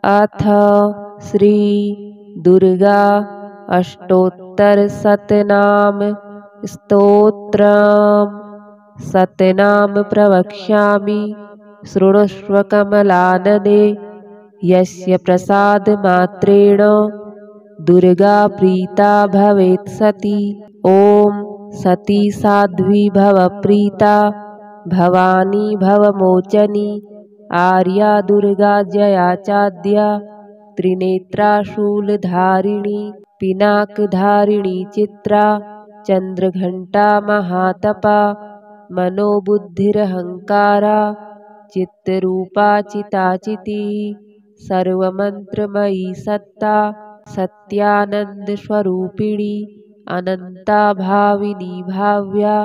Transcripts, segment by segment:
अथ श्री दुर्गा अष्टोत्तरशतनाम स्तोत्रम्। शतनाम प्रवक्ष्यामि शृणुष्व कमलानने। यस्य प्रसादमात्रेण दुर्गा प्रीता भवेत् सती। ॐ सती साध्वी भव प्रीता भवानी भवमोचनी। आर्या दुर्गा जया चाद्या त्रिनेत्रा शूलधारिणी पिनाकधारिणी चित्रा चंद्रघंटा महातपा मनोबुद्धिरहंकारा चित्तरूपा चिताचिती सर्वमंत्रमयी सत्ता सत्यानंदस्वरूपिणी अनंता भाविनी भाव्या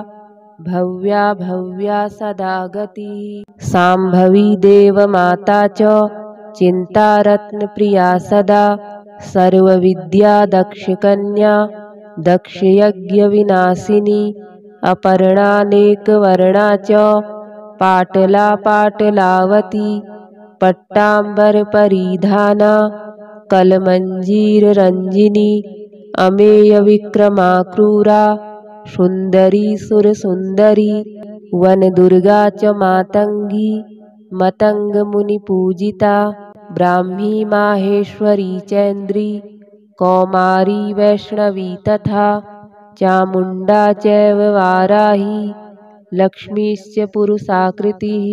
भव्या भव्या सदा गतिः। शाम्भवी देवमाता च चिन्तारत्नप्रिया सदा सर्वविद्या दक्षकन्या दक्षयज्ञविनाशिनी अपर्णानेकवर्णा च पाटला पाटलावती पट्टाम्बरपरिधाना कलमञ्जीररञ्जिनी अमेयविक्रमा क्रूरा सुन्दरी सुरसुन्दरी वनदुर्गा च मातंगी मतंगमुनिपूजिता ब्राह्मी माहेश्वरी चैन्द्री कौमारी वैष्णवी तथा चामुण्डा चैव वाराही लक्ष्मीश्च पुरुषाकृतिः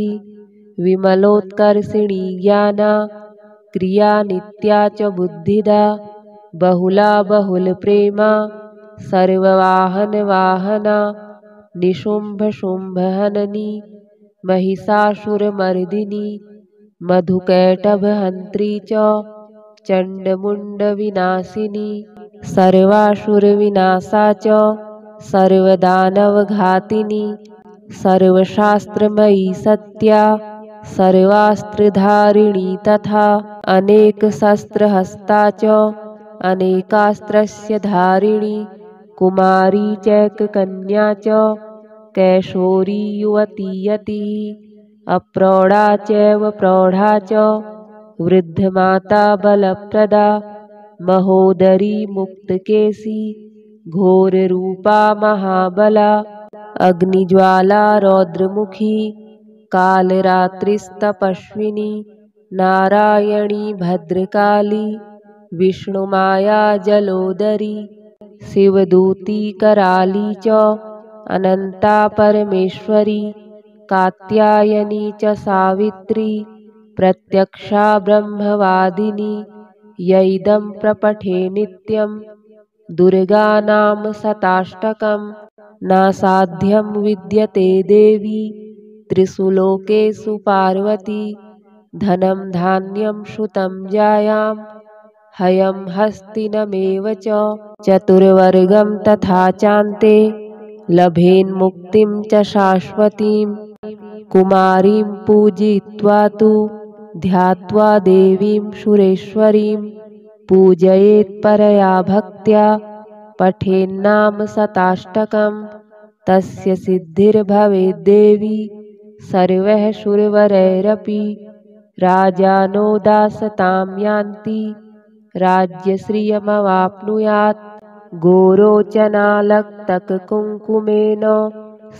विमलोत्कर्षिणी ज्ञाना क्रिया नित्या च बुद्धिदा बहुला बहुलप्रेमा सर्ववाहनवाहना निशुम्भशुम्भहननी महिषासुरमर्दिनी मधुकैटभहन्त्री च चण्डमुण्डविनाशिनी सर्वासुरविनाशा च सर्वदानवघातिनी सर्वशास्त्रमयी सत्या सर्वास्त्रधारिणी तथा अनेकशस्त्रहस्ता च अनेकास्त्रस्य धारिणी कुमारी चैककन्या च कैशोरी युवती यतिः अप्रौढा चैव प्रौढा च वृद्धमाता बलप्रदा महोदरी मुक्तकेशी घोररूपा महाबला अग्निज्वाला रौद्रमुखी कालरात्रिस्तपस्विनी नारायणी भद्रकाली विष्णुमाया जलोदरी शिवदूती कराली च अनंता परमेश्वरी कात्यायनी च सावित्री प्रत्यक्षा ब्रह्मवादिनी यैदं प्रपठे नित्यं दुर्गा नाम शताष्टकं नासाध्यं विद्यते देवी त्रिषु लोकेषु पार्वती धनं धान्यं श्रुतं जायां हयं हस्तिनमेव च चतुर्वर्गं तथा चान्ते लभेन्मुक्तिं च शाश्वतीं कुमारीं पूजयित्वा तु ध्यात्वा देवीं सुरेश्वरीं पूजयेत् परया भक्त्या पठेन्नाम शताष्टकं तस्य सिद्धिर्भवेद्देवी सर्वैः सुरवरैरपि राजानो दासतां यान्ति राज्यश्रियमवाप्नुयात् गोरोचनालक्तककुङ्कुमेन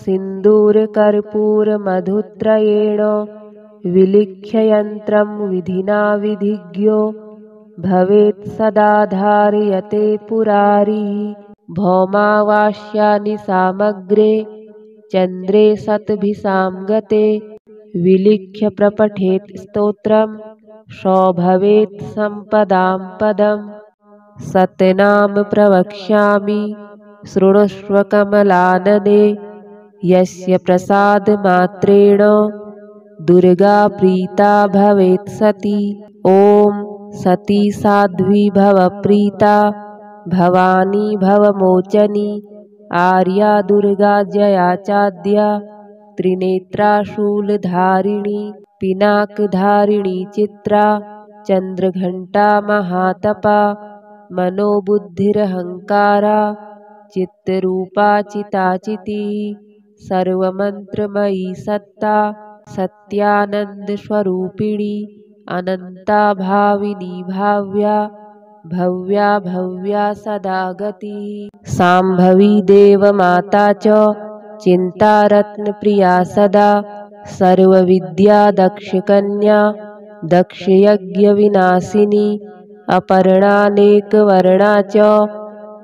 सिन्दूरकर्पूरमधुत्रयेण विलिख्य यन्त्रं विधिना विधिज्ञो भवेत् सदा धारयते पुरारिः भौमावास्यानि सामग्रे चन्द्रे शतभिषां गते विलिख्य प्रपठेत् स्तोत्रं सो भवेत् सम्पदां पदम्। शतनाम प्रवक्ष्यामि शृणुष्व कमलानने। यस्य प्रसादमात्रेण दुर्गा प्रीता भवेत् सती। ॐ सती साध्वी भव प्रीता भवानी भवमोचनी। आर्या दुर्गा जया चाद्या त्रिनेत्रा शूलधारिणी पिनाकधारिणी चित्रा चंद्रघंटा महातपा मनोबुद्धिरहंकारा चित्तरूपा चिताचिती सर्वमंत्रमयी सत्ता सत्यानंदस्वरूपिणी अनन्ता भाविनी भाव्या भव्या भव्या सदा गतिः। शाम्भवी देवमाता च चिन्तारत्नप्रिया सदा सर्वविद्या दक्षकन्या दक्षयज्ञविनाशिनी अपर्णानेकवर्णा च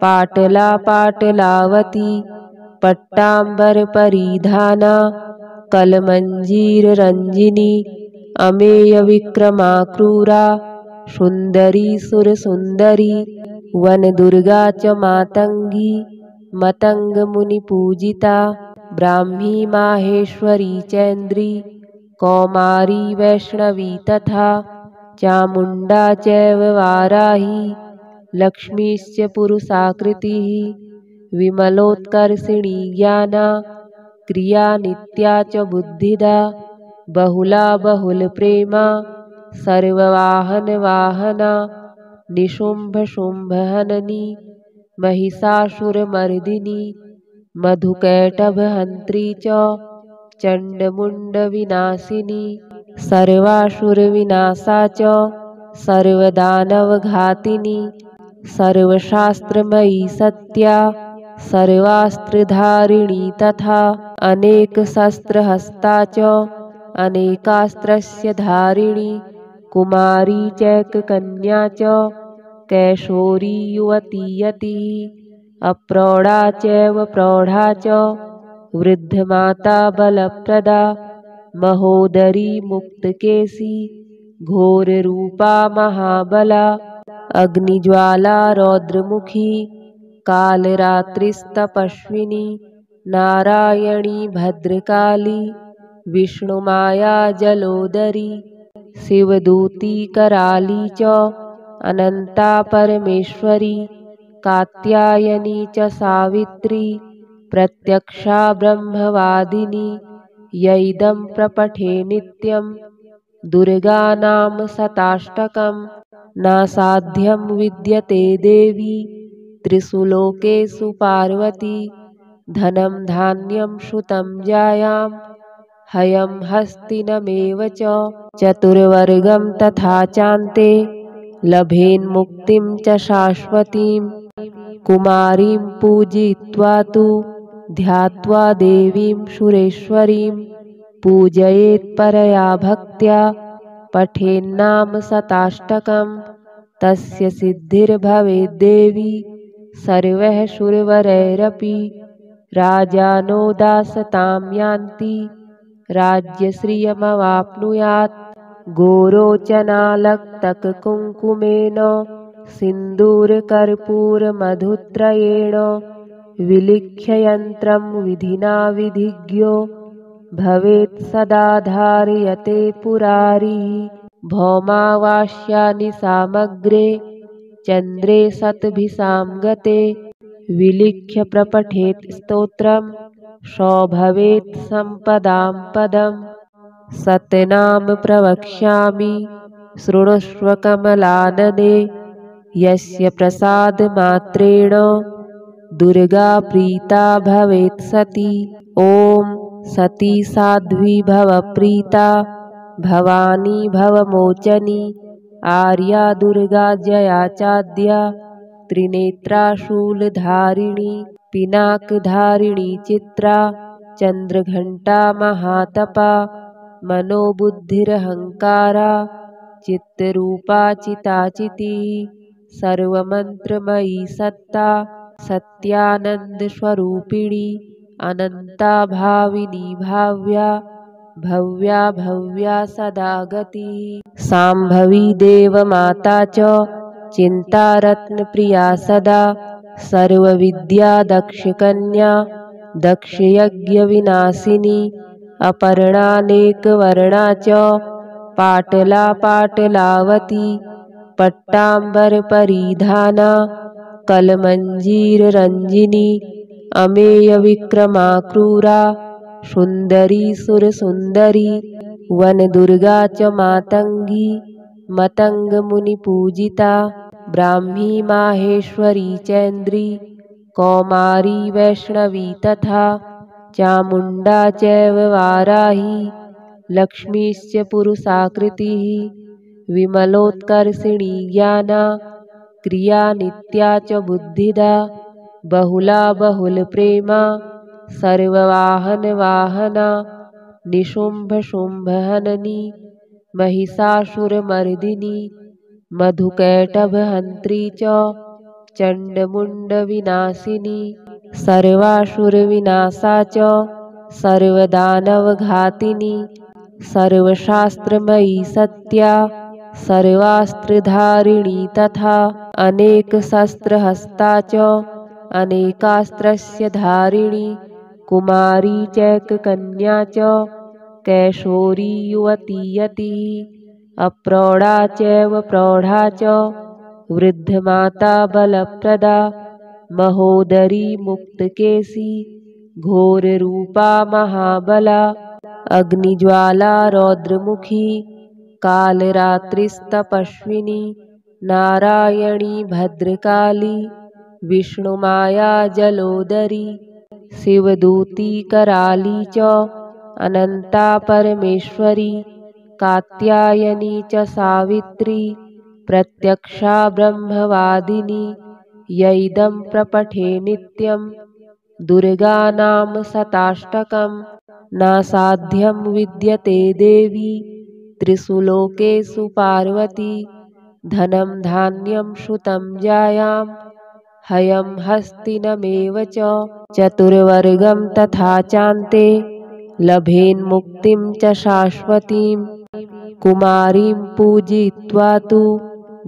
पाटला पाटलावती पट्टाम्बरपरिधाना कलमञ्जीररञ्जिनी अमेयविक्रमा क्रूरा सुन्दरी सुरसुन्दरी वनदुर्गा च मातङ्गी मतङ्गमुनिपूजिता ब्राह्मी माहेश्वरी चैन्द्री कौमारी वैष्णवी तथा चामुण्डा चैव वाराही लक्ष्मीश्च पुरुषाकृतिः विमलोत्कर्षिणी ज्ञाना क्रिया नित्या च बुद्धिदा बहुला बहुलप्रेमा सर्ववाहनवाहना निशुम्भशुम्भहननी महिषासुरमर्दिनी मधुकैटभहन्त्री च चण्डमुण्डविनाशिनी सर्वासुरविनाशा च सर्वदानवघातिनी सर्वशास्त्रमयी सत्या सर्वास्त्रधारिणी तथा अनेकशस्त्रहस्ता च अनेकास्त्रस्य धारिणी कुमारी चैककन्या च कैशोरी युवती यतिः अप्रौढा चैव प्रौढा च वृद्धमाता बलप्रदा महोदरी मुक्तकेशी घोररूपा महाबला अग्निज्वाला रौद्रमुखी कालरात्रिस्तपस्विनी नारायणी भद्रकाली विष्णुमाया जलोदरी शिवदूती कराली च अनन्ता परमेश्वरी कात्यायनी च सावित्री प्रत्यक्षा ब्रह्मवादिनी यैदं प्रपठे नित्यं दुर्गानाम शताष्टकं नासाध्यं विद्यते देवी त्रिषु लोकेषु पार्वती धनं धान्यं श्रुतं जायां हयं हस्तिनमेव च चतुर्वर्गं तथा चान्ते लभेन्मुक्तिं च शाश्वतीं कुमारीं पूजयित्वा तु ध्यात्वा देवीं सुरेश्वरीं पूजयेत् परया भक्त्या पठेन्नाम शताष्टकं तस्य सिद्धिर्भवेद्देवी सर्वैः सुरवरैरपि राजानो दासतां यान्ति राज्यश्रियमवाप्नुयात् गोरोचनालक्तककुङ्कुमेन सिन्दूरकर्पूरमधुत्रयेण विलिख्य यन्त्रं विधिना विधिज्ञो भवेत् सदा धारयते पुरारिः भौमावास्यानि सामग्रे चन्द्रे शतभिषां गते विलिख्य प्रपठेत् स्तोत्रं सौभवेत् सम्पदां पदम् सतनाम प्रवक्ष्यामि शृणुष्व कमलानने यस्य प्रसादमात्रेण दुर्गा प्रीता भवेत् सती ॐ सती साध्वी भवप्रीता भवानी भवमोचनी आर्या दुर्गा जया चाद्या त्रिनेत्रा शूलधारिणी पिनाकधारिणी चित्रा चन्द्रघण्टा महातपा मनोबुद्धिरहङ्कारा चित्तरूपा चिताचितिः सर्वमन्त्रमयी सत्ता सत्यानन्दस्वरूपिणी अनन्ता भाविनी भाव्या भव्या भव्या सदा गतिः शाम्भवी देवमाता च चिन्तारत्नप्रिया सदा सर्वविद्या दक्षकन्या दक्षयज्ञविनाशिनी अपर्णानेकवर्णा च पाटला पाटलावती पट्टाम्बरपरिधाना कलमञ्जीररञ्जिनी अमेयविक्रमा क्रूरा सुन्दरी सुरसुन्दरी वनदुर्गा च मातङ्गी मतङ्गमुनिपूजिता ब्राह्मी माहेश्वरी चैन्द्री कौमारी वैष्णवी तथा चामुण्डा चैव वाराही लक्ष्मीश्च पुरुषाकृतिः विमलोत्कर्षिणी ज्ञाना क्रिया नित्या च बुद्धिदा बहुला बहुलप्रेमा सर्ववाहनवाहना निशुम्भशुम्भहननी महिषासुरमर्दिनी मधुकैटभहन्त्री च चण्डमुण्डविनाशिनी सर्वासुरविनाशा च सर्वदानवघातिनी सर्वशास्त्रमयी सत्या सर्वास्त्रधारिणी तथा अनेकशस्त्रहस्ता च अनेकास्त्रस्य धारिणी कुमारी चैककन्या च कैशोरी युवती यतिः अप्रौढा चैव प्रौढा च वृद्धमाता बलप्रदा महोदरी मुक्तकेशी घोररूपा महाबला अग्निज्वाला रौद्रमुखी कालरात्रिस्तपस्विनी नारायणी भद्रकाली विष्णुमाया जलोदरी शिवदूती कराली च अनंता परमेश्वरी कात्यायनी च सावित्री प्रत्यक्षा ब्रह्मवादिनी यैदं प्रपठे नित्यं दुर्गा नाम शताष्टकं नासाध्यं विद्यते देवी त्रिषु लोकेषु पार्वती धनं धान्यं श्रुतं जायां हयं हस्तिनमेव च चतुर्वर्गं तथा चान्ते लभेन्मुक्तिं च शाश्वतीं कुमारीं पूजयित्वा तु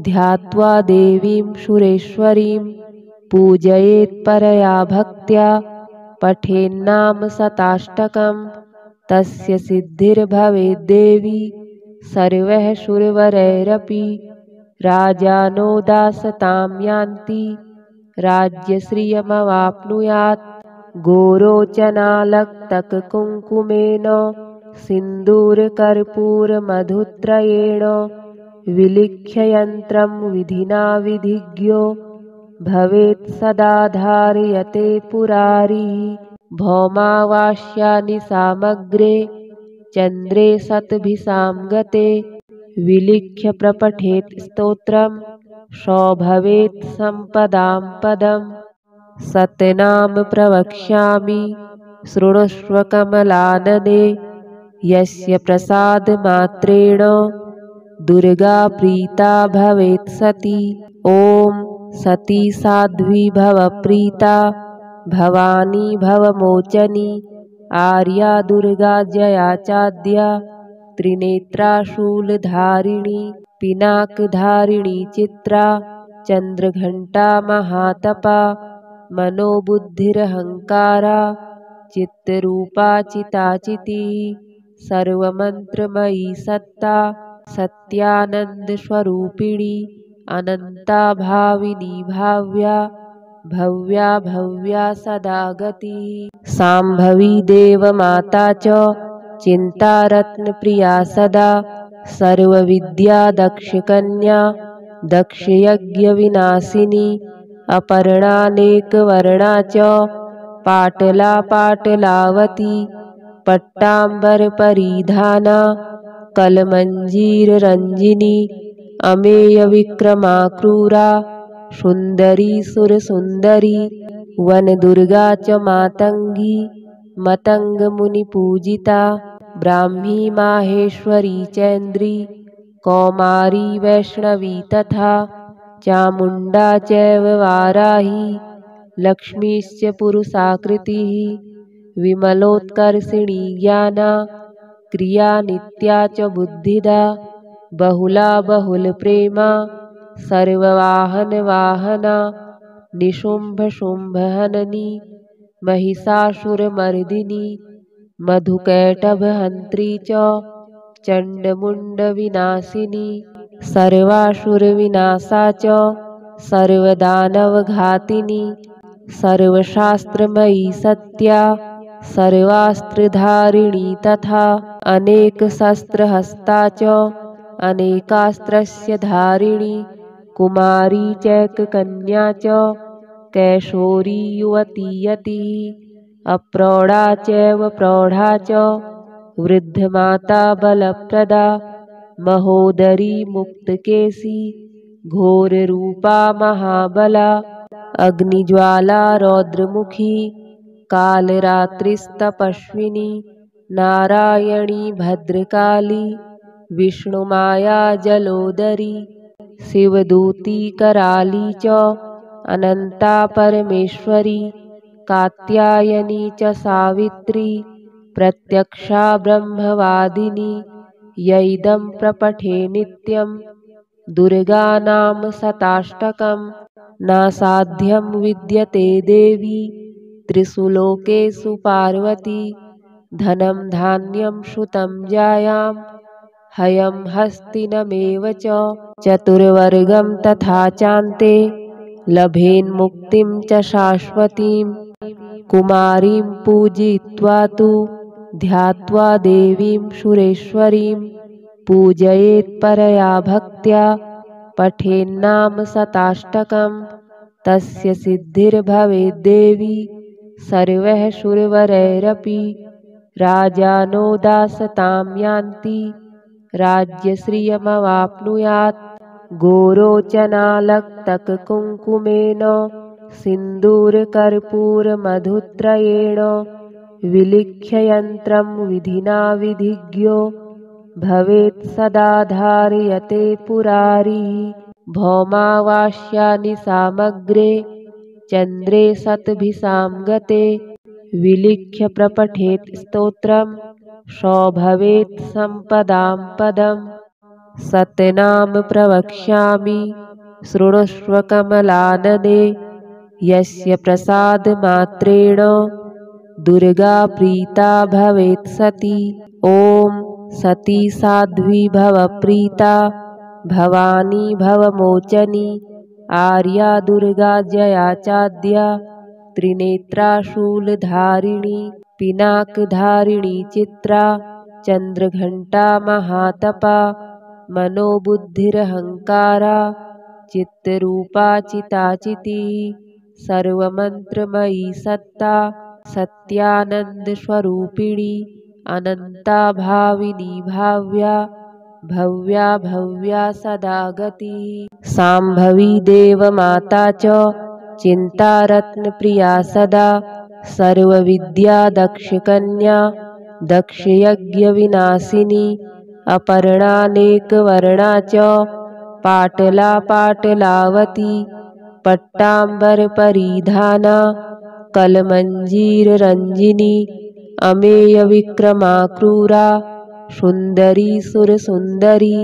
ध्यात्वा देवीं सुरेश्वरीं पूजयेत् परया भक्त्या पठेन्नाम शताष्टकं तस्य सिद्धिर्भवेद्देवी सर्वैः सुरवरैरपि राजानो दासतां यान्ति राज्यश्रियमवाप्नुयात् गोरोचनालक्तककुङ्कुमेन सिन्दूरकर्पूरमधुत्रयेण विलिख्य यन्त्रं विधिना विधिज्ञो भवेत् सदा धारयते पुरारिः भौमावास्यानि सामग्रे चन्द्रे शतभिषां गते विलिख्य प्रपठेत् स्तोत्रं सो भवेत् सम्पदां पदम् सत्यनाम प्रवक्ष्यामि शृणुष्व कमलानने यस्य प्रसादमात्रेण दुर्गा प्रीता भवेत् सती ॐ सती साध्वी भवप्रीता भवानी भवमोचनी आर्या दुर्गा जया चाद्या त्रिनेत्रा शूलधारिणी पिनाकधारिणी चित्रा चन्द्रघण्टा महातपा मनोबुद्धिरहङ्कारा चित्तरूपा चिताचितिः सर्वमन्त्रमयी सत्ता सत्यानन्दस्वरूपिणी अनन्ता भाविनी भाव्या भव्या भव्या सदा गतिः शाम्भवी देवमाता च चिन्तारत्नप्रिया सदा सर्वविद्या दक्षकन्या दक्षयज्ञविनाशिनी अपर्णानेकवर्णा च पाटला पाटलावती पट्टाम्बरपरिधाना कलमञ्जीररञ्जिनी अमेयविक्रमा क्रूरा सुन्दरी सुरसुन्दरी वनदुर्गा च मातङ्गी मतङ्गमुनिपूजिता ब्राह्मी माहेश्वरी चैन्द्री कौमारी वैष्णवी तथा चामुण्डा चैव वाराही लक्ष्मीश्च पुरुषाकृतिः विमलोत्कर्षिणी ज्ञाना क्रिया नित्या च बुद्धिदा बहुला बहुलप्रेमा सर्ववाहनवाहना निशुम्भशुम्भहननी महिषासुरमर्दिनी मधुकैटभहन्त्री च चण्डमुण्डविनाशिनी सर्वासुरविनाशा च सर्वदानवघातिनी सर्वशास्त्रमयी सत्या सर्वास्त्रधारिणी तथा अनेकशस्त्रहस्ता च अनेकास्त्रस्य धारिणी कुमारी चैककन्या च कैशोरी युवती यतिः अप्रौढा चैव प्रौढा च वृद्धमाता बलप्रदा महोदरी मुक्तकेशी घोररूपा महाबला अग्निज्वाला रौद्रमुखी कालरात्रिस्तपस्विनी नारायणी भद्रकाली विष्णुमाया जलोदरी शिवदूती कराली च अनंता परमेश्वरी कात्यायनी च सावित्री प्रत्यक्षा ब्रह्मवादिनी यैदं प्रपठे नित्यं दुर्गानाम शताष्टकं नासाध्यं विद्यते देवी त्रिषु लोकेषु पार्वती धनं धान्यं श्रुतं जायां हयं हस्तिनमेव च चतुर्वर्गं तथा चान्ते लभेन्मुक्तिं च शाश्वतीं कुमारीं पूजयित्वा तु ध्यात्वा देवीं सुरेश्वरीं पूजयेत् परया भक्त्या पठेन्नाम शताष्टकं तस्य सिद्धिर्भवेद्देवी सर्वैः सुरवरैरपि राजानो दासतां यान्ति राज्यश्रियमवाप्नुयात् गोरोचनालक्तककुङ्कुमेन सिन्दूरकर्पूरमधुत्रयेण विलिख्य यन्त्रं विधिना विधिज्ञो भवेत् सदा धारयते पुरारिः भौमावास्यानि सामग्रे चन्द्रे शतभिषां गते विलिख्य प्रपठेत् स्तोत्रं सौभवेत् सम्पदां पदम् सत्यनाम प्रवक्ष्यामि शृणुष्व कमलानने यस्य प्रसादमात्रेण दुर्गा प्रीता भवेत् सती ॐ सती साध्वी भव प्रीता भवानी भवमोचनी आर्या दुर्गा जया चाद्या त्रिनेत्रा शूलधारिणी पिनाकधारिणी चित्रा चंद्रघंटा महातपा मनोबुद्धिरहंकारा चित्तरूपा चिताचिती सर्वमंत्रमयी सत्ता सत्यानंदस्वरूपिणी अनंता भाविनी भाव्या भव्या भव्या सदा गतिः शाम्भवी देवमाता च चिन्तारत्नप्रिया सदा सर्वविद्या दक्षकन्या दक्षयज्ञविनाशिनी अपर्णानेकवर्णा च पाटला पाटलावती पट्टाम्बरपरिधाना कलमञ्जीररञ्जिनी अमेयविक्रमा क्रूरा सुन्दरी सुरसुन्दरी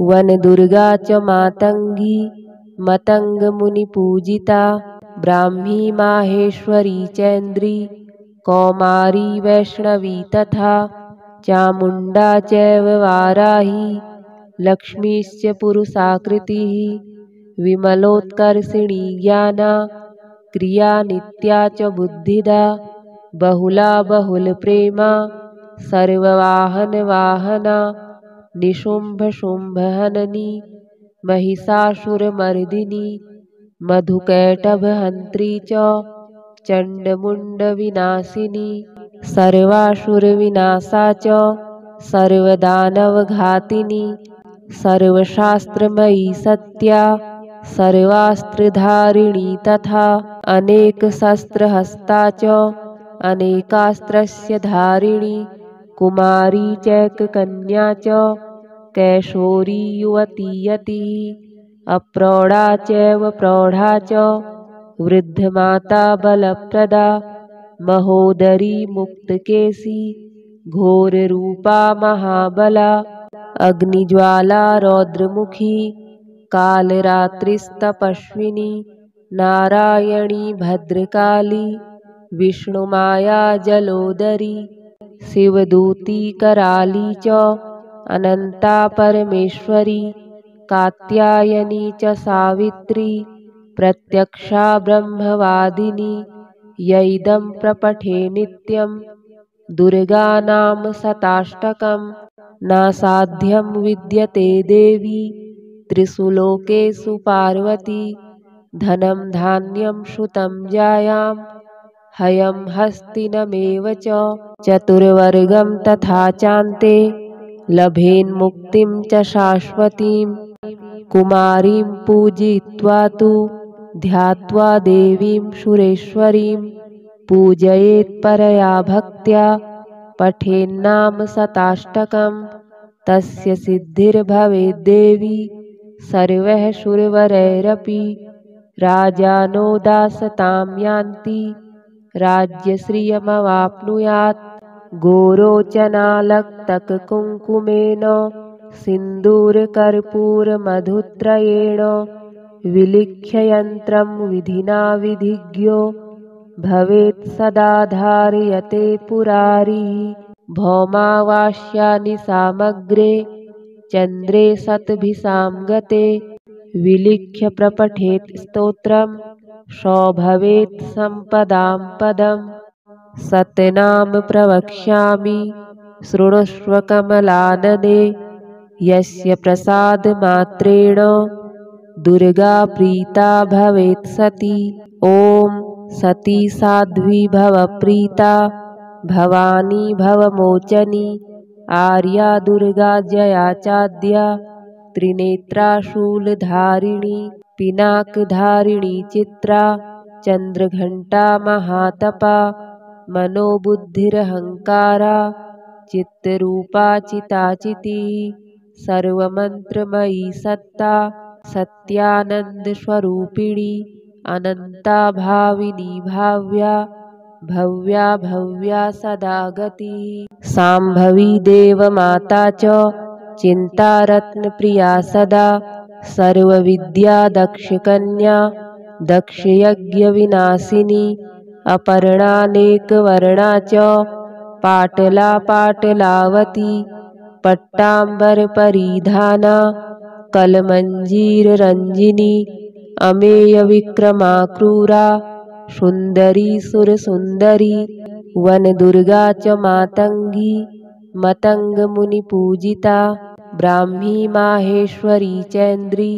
वनदुर्गा च मातङ्गी मतङ्गमुनिपूजिता ब्राह्मी माहेश्वरी चैन्द्री कौमारी वैष्णवी तथा चामुण्डा चैव वाराही लक्ष्मीश्च पुरुषाकृतिः विमलोत्कर्षिणी ज्ञाना क्रिया नित्या च बुद्धिदा बहुला बहुलप्रेमा सर्ववाहनवाहना निशुम्भशुम्भहननी महिषासुरमर्दिनी मधुकैटभहन्त्री च चण्डमुण्डविनाशिनी सर्वासुरविनाशा च सर्वदानवघातिनी सर्वशास्त्रमयी सत्या सर्वास्त्रधारिणी तथा अनेकशस्त्रहस्ता च अनेकास्त्रस्य धारिणी कुमारी चैककन्या च कैशोरी युवती यतिः अप्रौढा चैव प्रौढा च वृद्धमाता बलप्रदा महोदरी मुक्तकेशी घोररूपा महाबला अग्निज्वाला रौद्रमुखी कालरात्रिस्तपस्विनी नारायणी भद्रकाली विष्णुमाया जलोदरी शिवदूती कराली च अनंता परमेश्वरी कात्यायनी च सावित्री प्रत्यक्षा ब्रह्मवादिनी यैदं प्रपठे नित्यं दुर्गानाम शताष्टकं नासाध्यं विद्यते देवी त्रिषु लोकेषु पार्वती धनं धान्यं श्रुतं जायां हयं हस्तिनमेव च चतुर्वर्गं तथा चान्ते लभेन्मुक्तिं च शाश्वतीं। कुमारीं पूजयित्वा तु ध्यात्वा देवीं सुरेश्वरीं पूजयेत् परया भक्त्या पठेन्नाम शताष्टकम् तस्य सिद्धिर्भवेद्देवी सर्वैः सुरवरैरपि। राजानो दासतां यान्ति राज्यश्रियमवाप्नुयात्। गोरोचनालक्तककुङ्कुमेन सिन्दूरकर्पूरमधुत्रयेण विलिख्य यन्त्रं विधिना विधिज्ञो भवेत् सदा धारयते पुरारिः। भौमावास्यानि सामग्रे चन्द्रे शतभिसां गते विलिख्य प्रपठेत् स्तोत्रं सौभवेत् सम्पदां पदम्। सतनाम प्रवक्ष्यामि शृणुष्व कमलानने यस्य प्रसादमात्रेण दुर्गा प्रीता भवेत् सती। ॐ सती साध्वी भवप्रीता भवानी भवमोचनी आर्या दुर्गा जया चाद्या त्रिनेत्रा शूलधारिणी पिनाकधारिणी चित्रा चन्द्रघण्टा महातपा मनोबुद्धिरहङ्कारा चित्तरूपा चिताचितिः सर्वमन्त्रमयी सत्ता सत्यानन्दस्वरूपिणी अनन्ता भाविनी भाव्या भव्या भव्या सदा गतिः। शाम्भवी देवमाता च चिन्तारत्नप्रिया सदा सर्वविद्या दक्षकन्या दक्षयज्ञविनाशिनी अपर्णानेकवर्णा च पाटला पाटलावती पट्टाम्बरपरिधाना कलमञ्जीररञ्जिनी अमेयविक्रमा क्रूरा सुन्दरी सुरसुन्दरी वनदुर्गा च मातङ्गी मतङ्गमुनिपूजिता ब्राह्मी माहेश्वरी चैन्द्री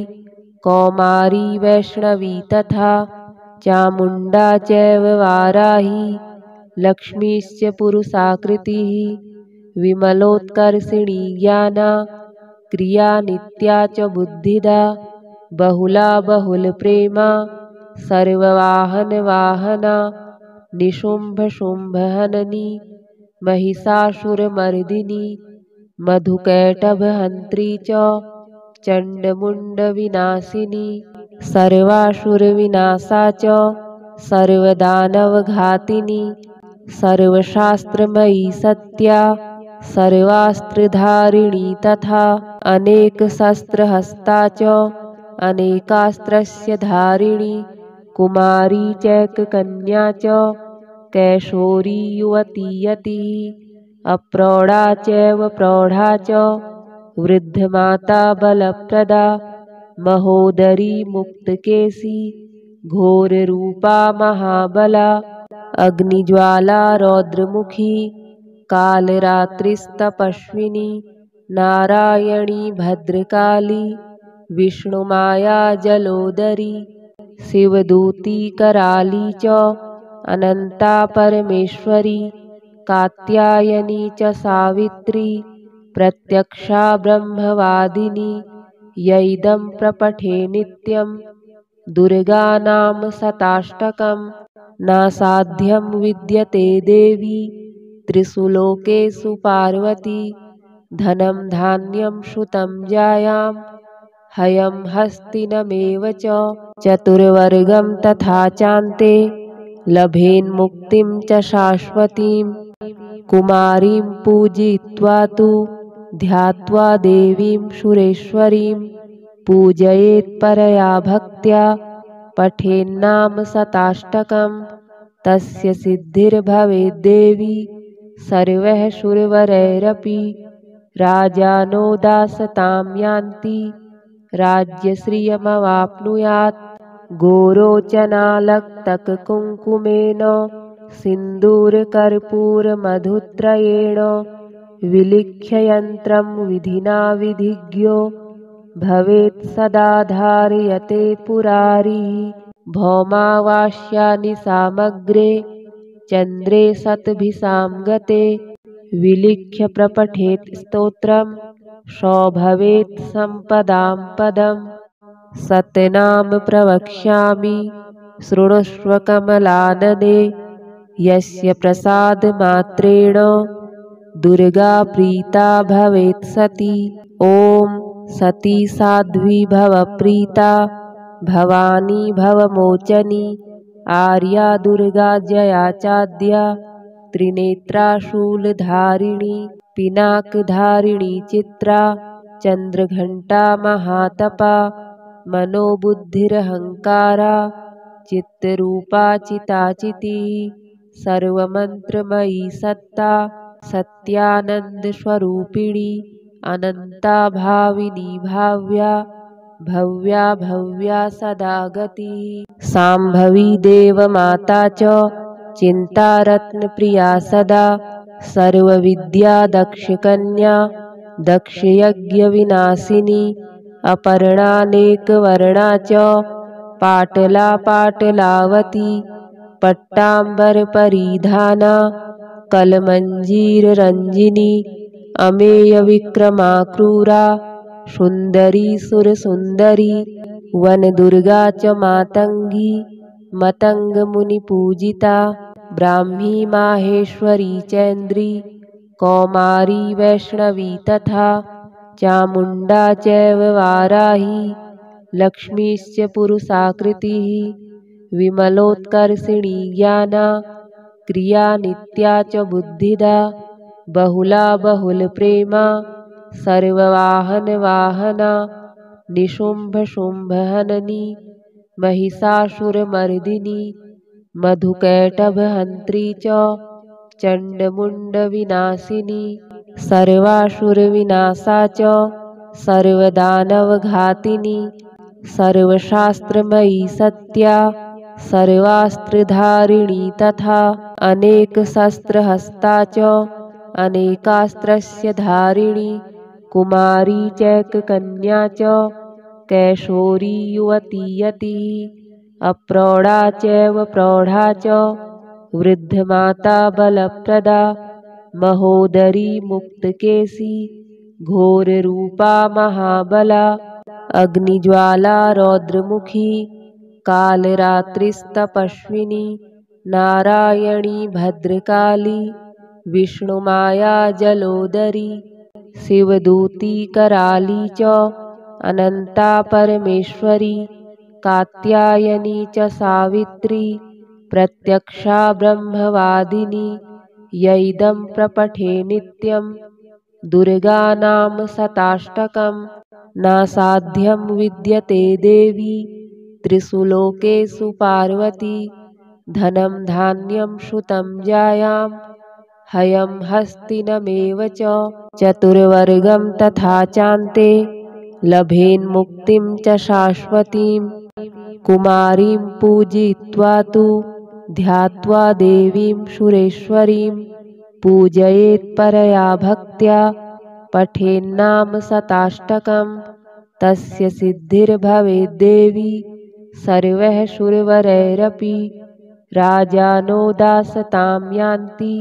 कौमारी वैष्णवी तथा चामुण्डा चैव वाराही लक्ष्मीश्च पुरुषाकृतिः विमलोत्कर्षिणी ज्ञाना क्रिया नित्या च बुद्धिदा बहुला बहुलप्रेमा सर्ववाहनवाहना निशुम्भशुम्भहननी महिषासुरमर्दिनी मधुकैटभहन्त्री च चण्डमुण्डविनाशिनी सर्वासुरविनाशा च सर्वदानवघातिनी सर्वशास्त्रमयी सत्या सर्वास्त्रधारिणी तथा अनेकशस्त्रहस्ता च अनेकास्त्रस्य धारिणी कुमारी चैककन्या च कैशोरी युवती यतिः अप्रौढा चैव प्रौढा च वृद्धमाता बलप्रदा महोदरी मुक्तकेशी घोररूपा महाबला अग्निज्वाला रौद्रमुखी कालरात्रिस्तपस्विनी नारायणी भद्रकाली विष्णुमाया जलोदरी शिवदूती कराली च अनन्ता परमेश्वरी कात्यायनी च सावित्री प्रत्यक्षा ब्रह्मवादिनी यैदं प्रपठे नित्यं दुर्गा नाम शताष्टकं नासाध्यं विद्यते देवी त्रिषु लोकेषु पार्वती धनं धान्यं श्रुतं जायां हयं हस्तिनमेव च चतुर्वर्गं तथा चान्ते लभेन्मुक्तिं च शाश्वतीं। कुमारीं पूजयित्वा तु ध्यात्वा देवीं सुरेश्वरीं पूजयेत् परया भक्त्या पठेन्नाम शताष्टकं तस्य सिद्धिर्भवेद्देवी सर्वैः सुरवरैरपि। राजानो दासतां यान्ति राज्यश्रियमवाप्नुयात्। गोरोचनालक्तककुङ्कुमेन सिन्दूरकर्पूरमधुत्रयेण विलिख्य यन्त्रं विधिना विधिज्ञो भवेत् सदा धारयते पुरारिः। भौमावास्यानि सामग्रे चन्द्रे शतभिसां गते विलिख्य प्रपठेत् स्तोत्रं शोभवेत् सम्पदां पदम् सत्यनाम प्रवक्ष्यामि शृणुष्व कमलानने यस्य प्रसादमात्रेण दुर्गा प्रीता भवेत् सती। ॐ सती साध्वी भवप्रीता भवानी भवमोचनी आर्या दुर्गा जया चाद्या त्रिनेत्रा शूलधारिणी पिनाकधारिणी चित्रा चंद्रघंटा महातपा मनोबुद्धिरहंकारा चित्तरूपा चिताचितिः सर्वमंत्रमयी सत्ता सत्यानंदस्वरूपिणी अनंता भाविनी भाव्या भव्या भव्या सदा गतिः सांभवी देवमाता च चिन्तारत्नप्रिया सदा सर्वविद्या दक्षकन्या दक्षयज्ञविनाशिनी अपर्णानेकवर्णा च पाटला पाटलावती पट्टाम्बरपरिधाना कलमञ्जीररञ्जिनी अमेयविक्रमा क्रूरा सुन्दरी सुरसुन्दरी वनदुर्गा च मातङ्गी मतङ्गमुनिपूजिता ब्राह्मी माहेश्वरी चैन्द्री कौमारी वैष्णवी तथा चामुण्डा चैव वाराही लक्ष्मीश्च पुरुषाकृतिः विमलोत्कर्षिणी ज्ञाना क्रिया नित्या च बुद्धिदा बहुला बहुलप्रेमा सर्ववाहनवाहना निशुम्भशुम्भहननी महिषासुरमर्दिनी मधुकैटभहन्त्री च चण्डमुण्डविनाशिनी सर्वासुरविनाशा च सर्वदानवघातिनी सर्वशास्त्रमयी सत्या सर्वास्त्रधारिणी तथा अनेकशस्त्रहस्ता च अनेकास्त्रस्य धारिणी कुमारी चैककन्या च कैशोरी युवती यतिः अप्रौढा चैव प्रौढा च वृद्धमाता बलप्रदा महोदरी मुक्तकेशी घोररूपा महाबला अग्निज्वाला रौद्रमुखी कालरात्रिस्तपस्विनी नारायणी भद्रकाली विष्णुमाया जलोदरी शिवदूती कराली च अनंता परमेश्वरी कात्यायनी च सावित्री प्रत्यक्षा ब्रह्मवादिनी यैदं प्रपठे नित्यं दुर्गा नाम शताष्टकं नासाध्यं विद्यते देवी त्रिषु लोकेषु पार्वती धनं धान्यं श्रुतं जायां हयं हस्तिनमेव च चतुर्वर्गं तथा चान्ते लभेन्मुक्तिं च शाश्वतीं कुमारीं पूजयित्वा तु ध्यात्वा देवीं सुरेश्वरीं पूजयेत् परया भक्त्या पठेन्नाम शताष्टकं तस्य सिद्धिर्भवेद्देवी सर्वैः सुरवरैरपि राजानो दासतां यान्ति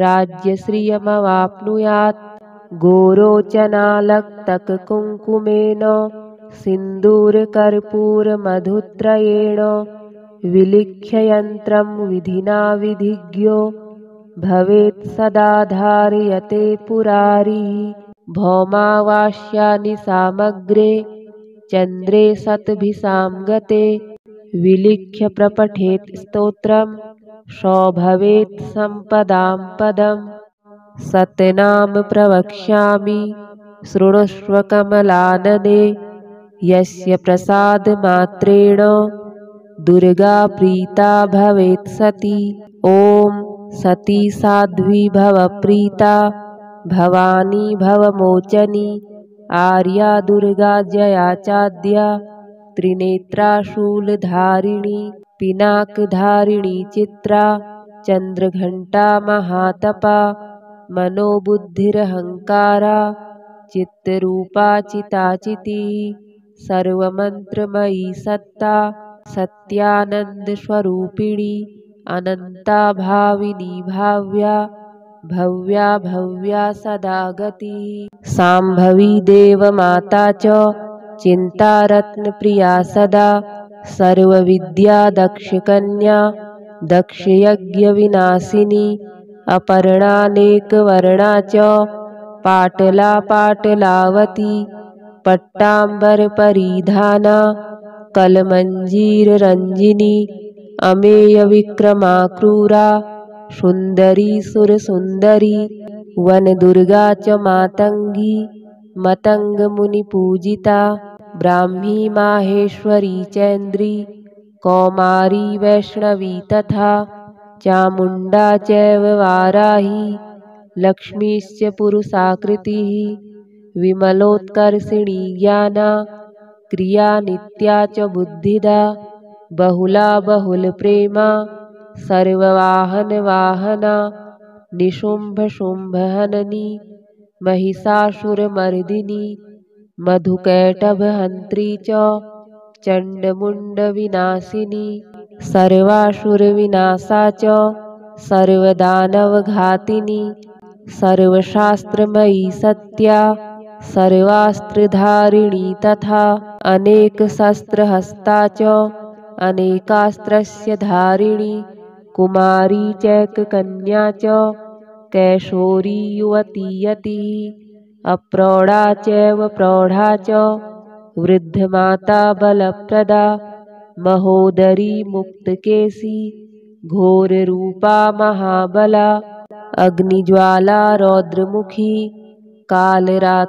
राज्यश्रियमवाप्नुयात् गोरोचनालक्तककुङ्कुमेन सिन्दूरकर्पूरमधुत्रयेण विलिख्य यन्त्रं विधिना विधिज्ञो भवेत् सदा धारयते पुरारिः भौमावास्यानि सामग्रे चन्द्रे शतभिषां गते विलिख्य प्रपठेत् स्तोत्रं शोभवेत् सम्पदां पदम् सत्यनाम प्रवक्ष्यामि शृणुष्व कमलानने यस्य प्रसादमात्रेण दुर्गा प्रीता भवेत् सती। ॐ सती साध्वी भवप्रीता भवानी भवमोचनी आर्या दुर्गा जया चाद्या त्रिनेत्रा शूलधारिणी पिनाकधारिणी चित्रा चंद्रघंटा महातपा मनोबुद्धिरहंकारा चित्तरूपा चिताचितिः सर्वमंत्रमयी सत्ता सत्यानंदस्वरूपिणी अनंता भाविनी भाव्या भव्या भव्या सदा गतिः। शाम्भवी देवमाता च चिन्तारत्नप्रिया सदा सर्वविद्या दक्षकन्या दक्षयज्ञविनाशिनी अपर्णानेकवर्णा च पाटला पाटलावती पट्टाम्बरपरिधाना कलमञ्जीररञ्जिनी अमेयविक्रमा क्रूरा सुन्दरी सुरसुन्दरी वनदुर्गा च मातङ्गी मतङ्गमुनिपूजिता ब्राह्मी माहेश्वरी चैन्द्री कौमारी वैष्णवी तथा चामुण्डा चैव वाराही लक्ष्मीश्च पुरुषाकृतिः विमलोत्कर्षिणी ज्ञाना क्रिया नित्या च बुद्धिदा बहुला बहुलप्रेमा सर्ववाहनवाहना निशुम्भशुम्भहननी महिषासुरमर्दिनी मधुकैटभहन्त्री च चण्डमुण्डविनाशिनी सर्वासुरविनाशा च सर्वदानवघातिनी सर्वशास्त्रमयी सत्या सर्वास्त्रधारिणी तथा अनेकशस्त्रहस्ता च अनेकास्त्रस्य धारिणी कुमारी चैककन्या च कैशोरी युवती यतिः अप्रौढा चैव प्रौढा च वृद्धमाता बलप्रदा महोदरी मुक्तकेशी घोररूपा महाबला अग्निज्वाला रौद्रमुखी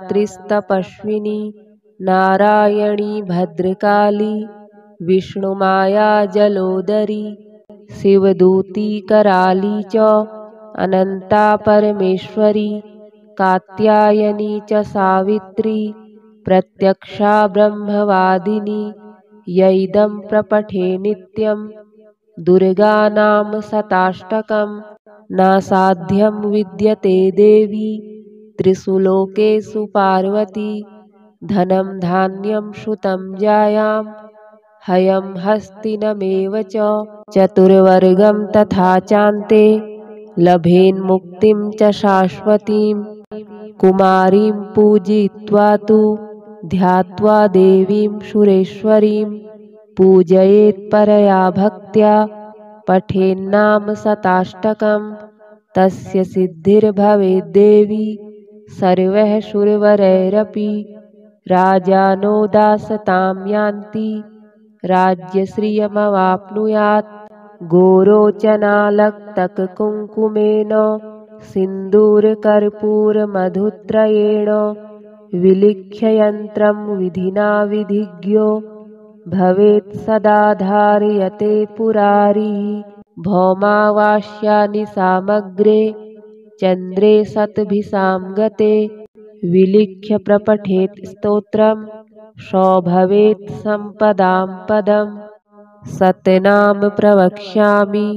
कालरात्रिस्तपस्विनी नारायणी भद्रकाली विष्णुमाया जलोदरी शिवदूती कराली च अनंता परमेश्वरी कात्यायनी च सावित्री प्रत्यक्षा ब्रह्मवादिनी यैदं प्रपठे नित्यं दुर्गा नाम शताष्टकं नासाध्यं विद्यते देवी त्रिषु लोकेषु पार्वती धनं धान्यं श्रुतं जायां हयं हस्तिनमेव च चतुर्वर्गं तथा चान्ते लभेन्मुक्तिं च शाश्वतीं कुमारीं पूजयित्वा तु ध्यात्वा देवीं सुरेश्वरीं पूजयेत् परया भक्त्या पठेन्नाम शताष्टकं तस्य सिद्धिर्भवेद्देवी सर्वैः सुरवरैरपि राजानो दासतां यान्ति राज्यश्रियमवाप्नुयात् गोरोचनालक्तककुङ्कुमेन सिन्दूरकर्पूरमधुत्रयेण विलिख्य यन्त्रं विधिना विधिज्ञो भवेत् सदा धारयते पुरारिः भौमावास्यानि सामग्रे चन्द्रे शतभिषां गते विलिख्य प्रपठेत् स्तोत्रं सौभवेत् सम्पदां पदम् सतनाम प्रवक्ष्यामि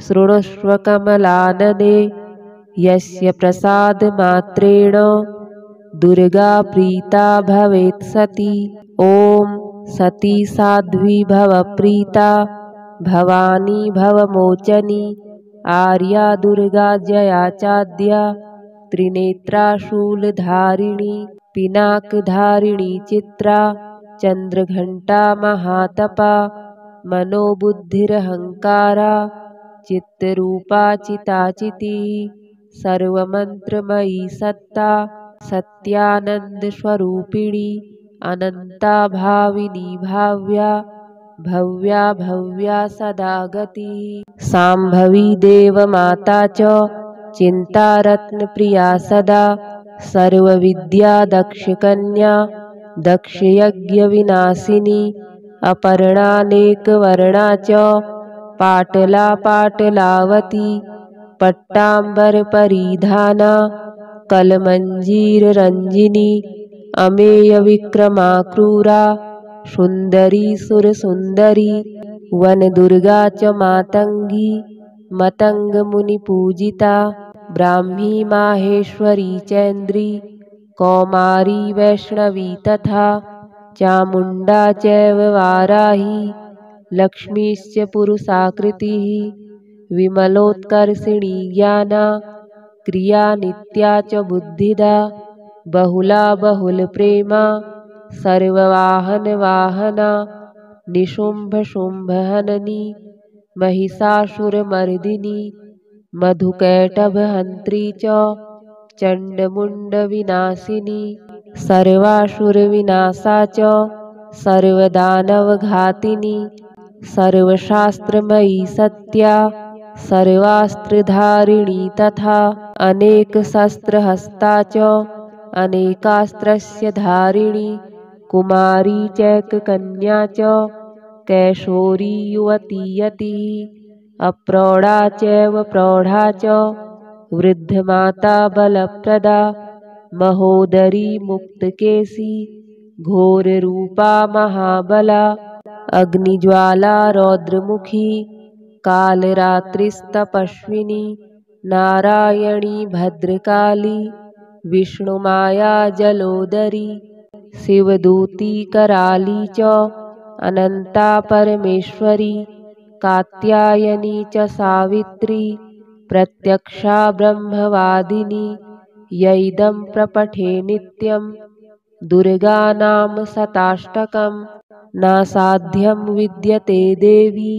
शृणुष्व कमलानने यस्य प्रसादमात्रेण दुर्गा प्रीता भवेत् सती ॐ सती साध्वी भवप्रीता भवानी भवमोचनी आर्या दुर्गा जया चाद्या त्रिनेत्रा शूलधारिणी पिनाकधारिणी चित्रा चन्द्रघण्टा महातपा मनोबुद्धिरहङ्कारा चित्तरूपा चिताचितिः सर्वमन्त्रमयी सत्ता सत्यानन्दस्वरूपिणी अनन्ता भाविनी भाव्या भव्या भव्या सदा गतिः शाम्भवी देवमाता च चिन्तारत्नप्रिया सदा सर्वविद्या दक्षकन्या दक्षयज्ञविनाशिनी अपर्णानेकवर्णा च पाटला पाटलावती पट्टाम्बरपरिधाना कलमञ्जीररञ्जिनी अमेयविक्रमा क्रूरा सुन्दरी सुरसुन्दरी वनदुर्गा च मातङ्गी मतङ्गमुनिपूजिता ब्राह्मी माहेश्वरी चैन्द्री कौमारी वैष्णवी तथा चामुण्डा चैव वाराही लक्ष्मीश्च पुरुषाकृतिः विमलोत्कर्षिणी ज्ञाना क्रिया नित्या च बुद्धिदा बहुला बहुलप्रेमा सर्ववाहनवाहना निशुम्भशुम्भहननी महिषासुरमर्दिनी मधुकैटभहन्त्री च चण्डमुण्डविनाशिनी सर्वासुरविनाशा च सर्वदानवघातिनी सर्वशास्त्रमयी सत्या सर्वास्त्रधारिणी तथा अनेकशस्त्रहस्ता च अनेकास्त्रस्य धारिणी कुमारी चैककन्या च कैशोरी युवती यतिः अप्रौढा चैव प्रौढा च वृद्धमाता बलप्रदा महोदरी मुक्तकेशी घोररूपा महाबला अग्निज्वाला रौद्रमुखी कालरात्रिस्तपस्विनी नारायणी भद्रकाली विष्णुमाया जलोदरी शिवदूती कराली च अनंता परमेश्वरी कात्यायनी च सावित्री प्रत्यक्षा ब्रह्मवादिनी यैदं प्रपठे नित्यं दुर्गा नाम शताष्टकं नासाध्यं विद्यते देवी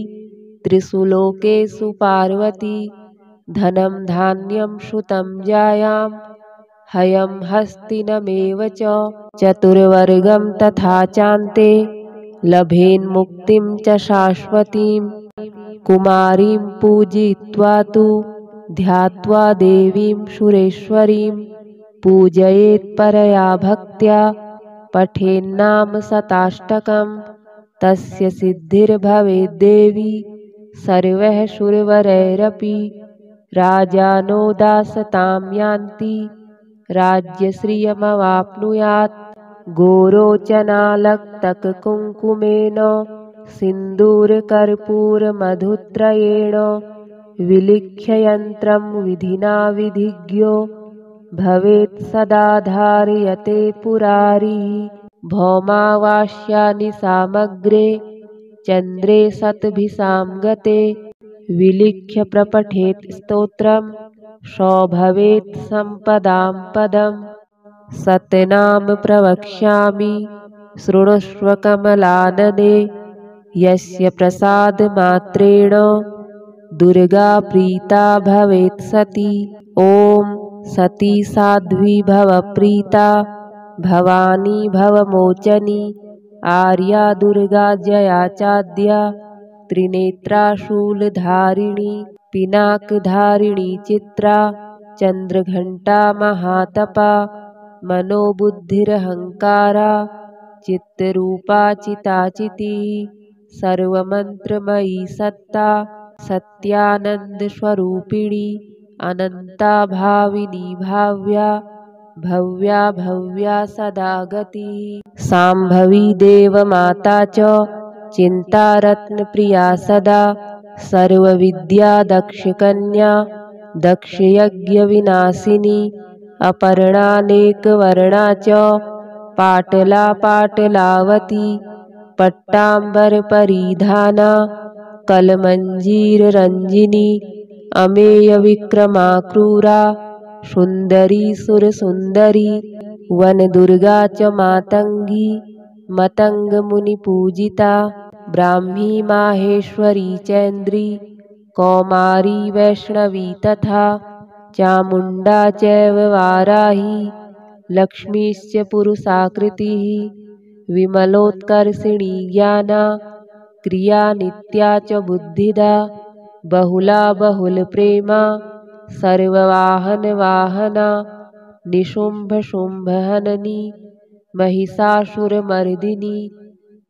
त्रिषु लोकेषु पार्वती धनं धान्यं श्रुतं जायां हयं हस्तिनमेव च चतुर्वर्गं तथा चान्ते लभेन्मुक्तिं च शाश्वतीं कुमारीं पूजयित्वा तु ध्यात्वा देवीं सुरेश्वरीं पूजयेत् परया भक्त्या पठेन्नाम शताष्टकं तस्य सिद्धिर्भवेद्देवी सर्वैः सुरवरैरपि राजानो दासतां यान्ति राज्यश्रियमवाप्नुयात् गोरोचनालक्तककुङ्कुमेन सिन्दूरकर्पूरमधुत्रयेण विलिख्य यन्त्रं विधिना विधिज्ञो भवेत् सदा धारयते पुरारिः भौमावास्यानि सामग्रे चन्द्रे शतभिषां गते विलिख्य प्रपठेत् स्तोत्रं सौभवेत् सम्पदां पदम् सतनाम प्रवक्ष्यामि शृणुष्व कमलानने यस्य प्रसादमात्रेण दुर्गा प्रीता भवेत् सती ॐ सती साध्वी भवप्रीता भवानी भवमोचनी आर्या दुर्गा जया चाद्या त्रिनेत्रा शूलधारिणी पिनाकधारिणी चित्रा चन्द्रघण्टा महातपा मनोबुद्धिरहङ्कारा चित्तरूपा चिताचितिः सर्वमन्त्रमयी सत्ता सत्यानन्दस्वरूपिणी अनन्ता भाविनी भाव्या भव्या भव्या सदा गतिः शाम्भवी देवमाता च चिन्तारत्नप्रिया सदा सर्वविद्या दक्षकन्या दक्षयज्ञविनाशिनी अपर्णानेकवर्णा च पाटला पाटलावती पट्टाम्बरपरिधाना कलमञ्जीररञ्जिनी अमेयविक्रमा क्रूरा सुन्दरी सुरसुन्दरी वनदुर्गा च मातङ्गी मतङ्गमुनिपूजिता ब्राह्मी माहेश्वरी चैन्द्री कौमारी वैष्णवी तथा चामुण्डा चैव वाराही लक्ष्मीश्च पुरुषाकृतिः विमलोत्कर्षिणी ज्ञाना क्रिया नित्या च बुद्धिदा बहुला बहुलप्रेमा सर्ववाहनवाहना निशुम्भशुम्भहननी महिषासुरमर्दिनी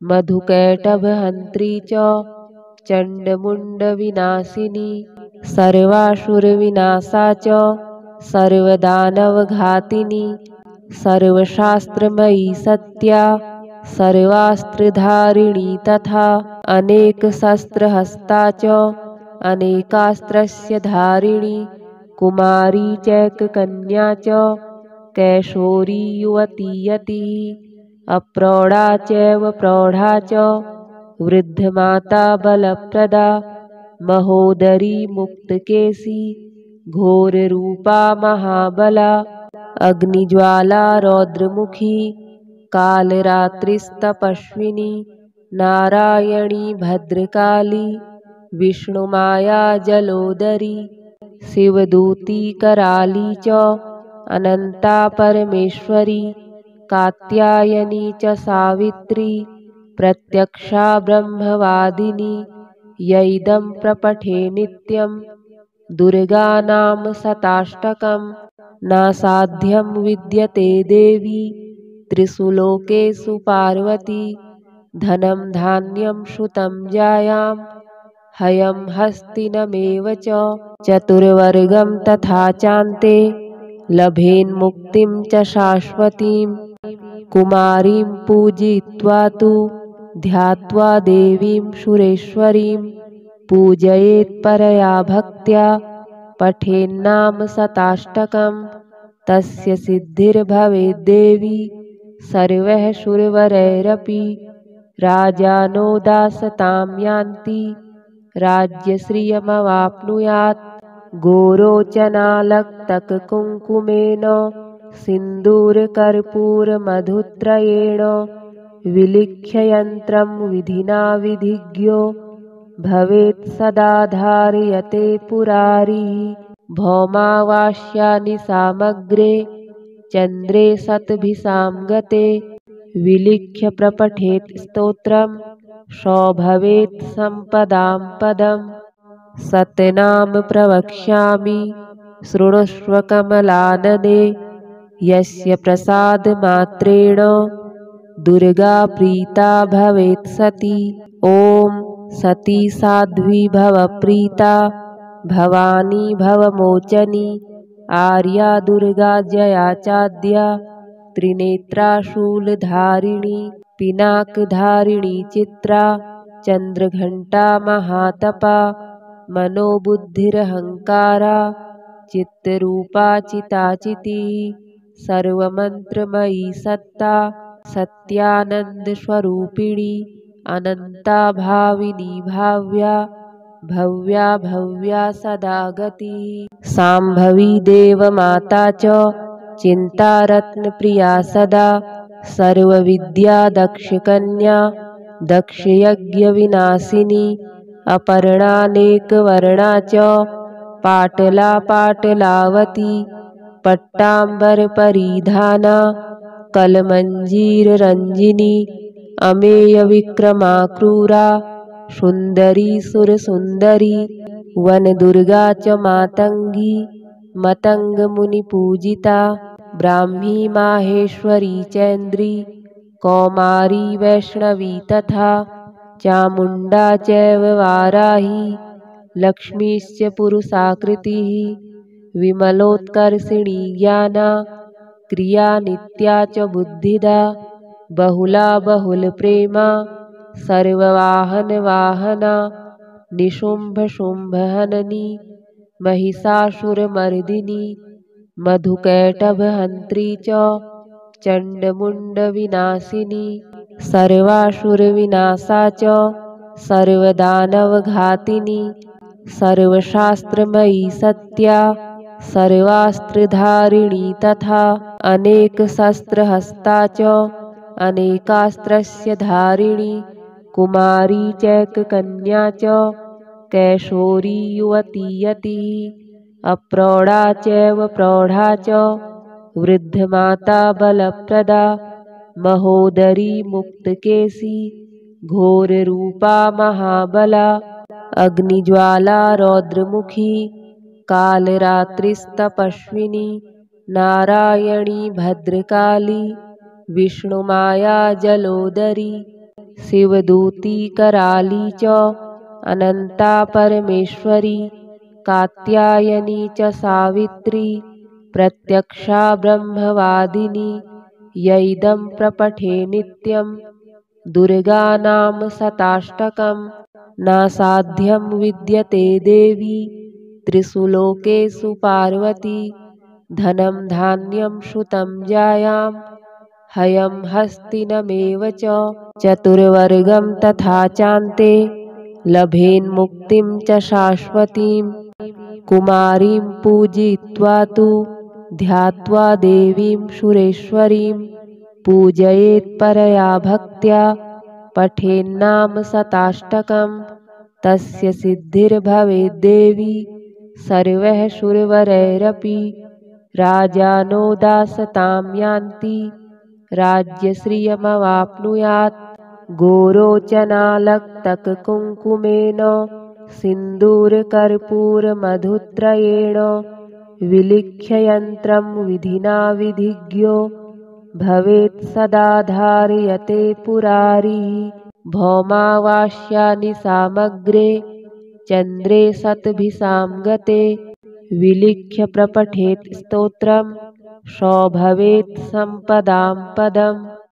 मधुकैटभहन्त्री च चण्डमुण्डविनाशिनी सर्वासुरविनाशा च सर्वदानवघातिनी सर्वशास्त्रमयी सत्या सर्वास्त्रधारिणी तथा अनेकशस्त्रहस्ता च अनेकास्त्रस्य धारिणी कुमारी चैककन्या च कैशोरी युवती यतिः अप्रौढा चैव प्रौढा च वृद्धमाता बलप्रदा महोदरी मुक्तकेशी घोररूपा महाबला अग्निज्वाला रौद्रमुखी कालरात्रिस्तपस्विनी नारायणी भद्रकाली विष्णुमाया जलोदरी शिवदूती कराली च अनंता परमेश्वरी कात्यायनी च सावित्री प्रत्यक्षा ब्रह्मवादिनी यैदं प्रपठे नित्यं दुर्गानाम शताष्टकं नासाध्यं विद्यते देवी त्रिषु लोकेषु पार्वती धनं धान्यं श्रुतं जायां हयं हस्तिनमेव च चतुर्वर्गं तथा चान्ते लभेन्मुक्तिं च शाश्वतीं कुमारीं पूजयित्वा तु ध्यात्वा देवीं सुरेश्वरीं पूजयेत्परया भक्त्या पठेन्नाम शताष्टकं तस्य सिद्धिर्भवेद्देवी सर्वैः सुरवरैरपि राजानो दासतां यान्ति राज्यश्रियमवाप्नुयात् गोरोचनालक्तककुङ्कुमेन सिन्दूरकर्पूरमधुत्रयेण विलिख्य यन्त्रं विधिना विधिज्ञो भवेत् सदा धारयते पुरारिः भौमावास्यानि सामग्रे चन्द्रे शतभिषां गते विलिख्य प्रपठेत् स्तोत्रं सौभवेत् सम्पदां पदम् सतनाम प्रवक्ष्यामि शृणुष्व कमलानने यस्य प्रसादमात्रेण दुर्गा प्रीता भवेत् सती ॐ सती साध्वी भव प्रीता भवानी भवमोचनी आर्या दुर्गा जया चाद्या त्रिनेत्रा शूलधारिणी पिनाकधारिणी चित्रा चंद्रघंटा महातपा मनोबुद्धिरहंकारा चित्तरूपा चिताचितिः सर्वमंत्रमयी सत्ता सत्यानंदस्वरूपिणी अनंता भाविनी भाव्या भव्या भव्या सदा गतिः शाम्भवी देवमाता च चिन्तारत्नप्रिया सदा सर्वविद्या दक्षकन्या दक्षयज्ञविनाशिनी अपर्णानेकवर्णा च पाटला पाटलावती पट्टाम्बरपरिधाना कलमञ्जीररञ्जिनी अमेयविक्रमा क्रूरा सुन्दरी सुरसुन्दरी वनदुर्गा च मातङ्गी मतङ्गमुनिपूजिता ब्राह्मी माहेश्वरी चैन्द्री कौमारी वैष्णवी तथा चामुण्डा चैव वाराही लक्ष्मीश्च पुरुषाकृतिः विमलोत्कर्षिणी ज्ञाना क्रिया नित्या च बुद्धिदा बहुला बहुलप्रेमा सर्ववाहनवाहना निशुम्भशुम्भहननी महिषासुरमर्दिनी मधुकैटभहन्त्री च चण्डमुण्डविनाशिनी सर्वासुरविनाशा च सर्वदानवघातिनी सर्वशास्त्रमयी सत्या सर्वास्त्रधारिणी तथा अनेकशस्त्रहस्ता च अनेकास्त्रस्य धारिणी कुमारी चैककन्या च कैशोरी युवती यतिः अप्रौढा चैव प्रौढा च वृद्धमाता बलप्रदा महोदरी मुक्तकेशी घोररूपा महाबला अग्निज्वाला रौद्रमुखी कालरात्रिस्तपस्विनी नारायणी भद्रकाली विष्णुमाया जलोदरी शिवदूती कराली च अनंता परमेश्वरी कात्यायनी च सावित्री प्रत्यक्षा ब्रह्मवादिनी यैदं प्रपठे नित्यं दुर्गानाम शताष्टकं नासाध्यं विद्यते देवी त्रिषु लोकेषु पार्वती धनं धान्यं श्रुतं जायां हयं हस्तिनमेव च चतुर्वर्गं तथा चान्ते लभेन्मुक्तिं च शाश्वतीं कुमारीं पूजयित्वा तु ध्यात्वा देवीं सुरेश्वरीं पूजयेत् परया भक्त्या पठेन्नाम शताष्टकम् तस्य सिद्धिर्भवेद्देवी सर्वैः सुरवरैरपि राजानो दासतां यान्ति राज्यश्रियमवाप्नुयात् गोरोचनालक्तककुङ्कुमेन सिन्दूरकर्पूरमधुत्रयेण विलिख्य यन्त्रं विधिना विधिज्ञो भवेत् सदा धारयते पुरारिः भौमावास्यानि सामग्रे चन्द्रे शतभिषां गते विलिख्य प्रपठेत् स्तोत्रं स भवेत् सम्पदां पदम्।